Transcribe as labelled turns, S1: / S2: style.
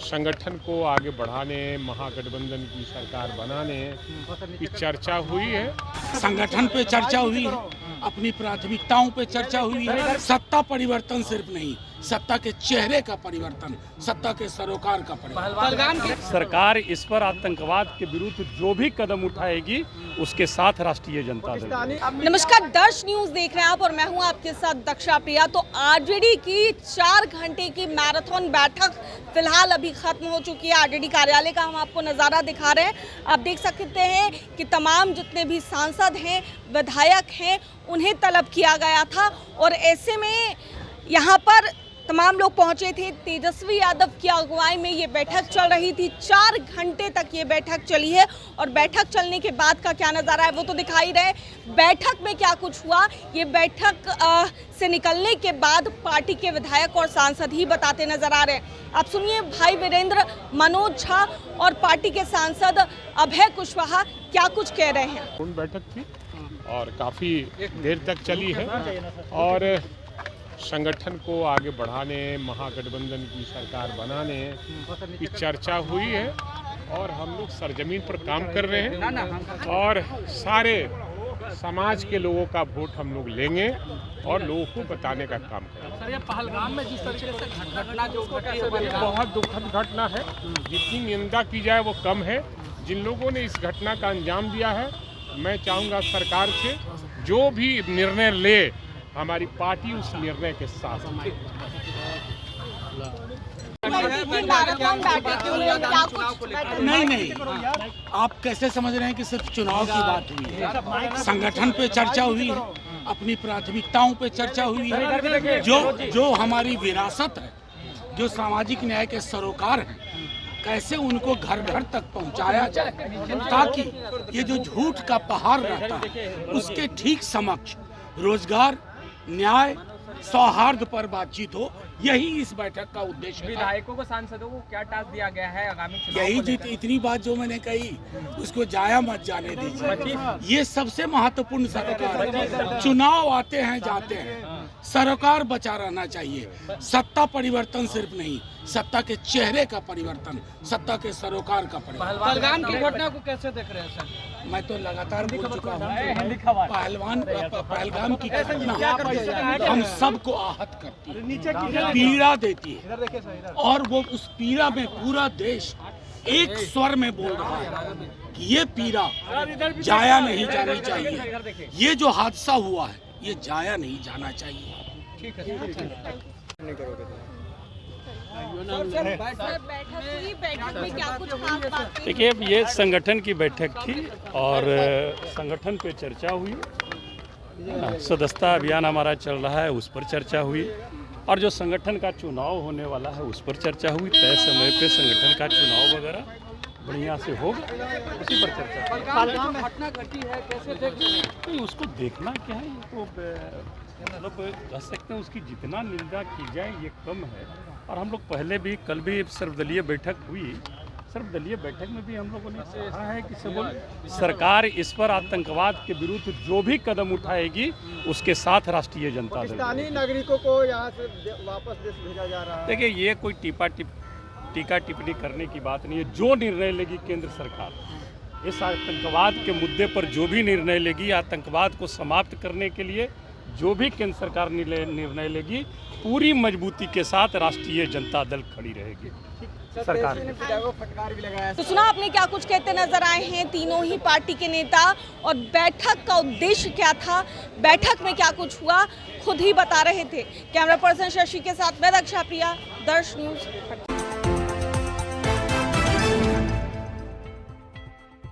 S1: संगठन को आगे बढ़ाने, महागठबंधन की सरकार बनाने की चर्चा हुई है।
S2: संगठन पे चर्चा हुई है, अपनी प्राथमिकताओं पे चर्चा हुई है। सत्ता परिवर्तन सिर्फ नहीं, सत्ता के चेहरे का परिवर्तन, सत्ता के सरोकार का परिवर्तन।
S3: सरकार इस पर आतंकवाद के विरुद्ध जो भी कदम उठाएगी उसके साथ राष्ट्रीय जनता दल।
S4: नमस्कार, दर्श न्यूज देख रहे हैं आप और मैं हूं आपके साथ दक्षा प्रिया। तो आरजेडी की 4 घंटे की मैराथन बैठक फिलहाल अभी खत्म हो चुकी है। आरजेडी कार्यालय का हम आपको नज़ारा दिखा रहे हैं। आप देख सकते हैं कि तमाम जितने भी सांसद हैं, विधायक हैं, उन्हें तलब किया गया था और ऐसे में यहाँ पर तमाम लोग पहुंचे थे। तेजस्वी यादव की अगुवाई में ये बैठक चल रही थी। 4 घंटे तक ये बैठक चली है और बैठक चलने के बाद का क्या नज़ारा है वो तो दिखाई रहे। बैठक में क्या कुछ हुआ ये बैठक से निकलने के बाद पार्टी के विधायक और सांसद ही बताते नजर आ रहे हैं। आप सुनिए भाई वीरेंद्र, मनोज झा और पार्टी के सांसद अभय कुशवाहा क्या कुछ कह रहे हैं।
S1: पूर्ण बैठक थी और काफ़ी देर तक चली है और संगठन को आगे बढ़ाने, महागठबंधन की सरकार बनाने की चर्चा हुई है और हम लोग सरजमीन पर काम कर रहे हैं और सारे समाज के लोगों का वोट हम लोग लेंगे और लोगों को बताने का काम करेंगे।
S5: सर, ये पहलगाम में जिस तरीके से घटना जो
S1: बहुत दुखद घटना है। जितनी निंदा की जाए वो कम है। जिन लोगों ने इस घटना का अंजाम दिया है, मैं चाहूँगा सरकार से जो भी निर्णय ले, हमारी पार्टी उस निर्णय के साथ है।
S2: नहीं, आप कैसे समझ रहे हैं कि सिर्फ चुनाव की बात हुई है? संगठन पे चर्चा हुई है, अपनी प्राथमिकताओं पे चर्चा हुई है। जो हमारी विरासत है, जो सामाजिक न्याय के सरोकार हैं, कैसे उनको घर घर तक पहुंचाया जाए ताकि ये जो झूठ का पहाड़ रहता है उसके ठीक समक्ष रोजगार, न्याय, सौहार्द पर बातचीत हो। यही इस बैठक का उद्देश्य है।
S5: विधायकों को, सांसदों को क्या टास्क दिया गया है आगामी चुनाव?
S2: यही जीत, इतनी बात जो मैंने कही उसको जाया मत जाने दीजिए। ये सबसे महत्वपूर्ण सरोकार है। चुनाव आते हैं जाते हैं, सरोकार बचा रहना चाहिए। सत्ता परिवर्तन सिर्फ नहीं, सत्ता के चेहरे का परिवर्तन, सत्ता के सरोकार का परिवर्तन।
S5: पहलगाम की घटना को कैसे देख रहे हैं सर?
S2: मैं तो लगातार बोल चुका हूँ, पहलगाम की घटना हम सबको आहत करती है, पीड़ा देती है और वो उस पीड़ा में पूरा देश एक स्वर में बोल रहा है कि ये पीड़ा जाया नहीं जानी चाहिए। ये जो हादसा हुआ है ये जाया नहीं जाना चाहिए।
S3: देखिए, ये संगठन की बैठक थी और संगठन पे चर्चा हुई। सदस्यता अभियान हमारा चल रहा है, उस पर चर्चा हुई और जो संगठन का चुनाव होने वाला है उस पर चर्चा हुई। तय समय पे संगठन का चुनाव वगैरह बढ़िया से होगा, उसी पर चर्चा।
S5: घटना घटी है, कैसे देख रहे हैं?
S3: तो उसको देखना क्या है, ये तो मतलब कह सकते हैं उसकी जितना निंदा की जाए ये कम है। और हम लोग पहले भी, कल भी सर्वदलीय बैठक हुई। सर्वदलीय बैठक में भी हम लोगों ने कहा है कि सरकार इस पर आतंकवाद के विरुद्ध जो भी कदम उठाएगी उसके साथ राष्ट्रीय जनता दल।
S6: पाकिस्तानी नागरिकों को यहाँ से वापस देश भेजा जा रहा है।
S3: देखिए, ये कोई टीका टिप्पणी करने की बात नहीं है। जो निर्णय लेगी केंद्र सरकार इस आतंकवाद के मुद्दे पर, जो भी निर्णय लेगी, आतंकवाद को समाप्त करने के लिए जो भी केंद्र सरकार निर्णय लेगी, पूरी मजबूती के साथ राष्ट्रीय जनता दल खड़ी रहेगी। सरकार
S6: फटकार भी लगाया।
S4: तो सुना आपने क्या कुछ कहते नजर आए हैं तीनों ही पार्टी के नेता और बैठक का उद्देश्य क्या था, बैठक में क्या कुछ हुआ, खुद ही बता रहे थे। कैमरा पर्सन शशि के साथ मैं दक्षा प्रिया, दर्श न्यूज।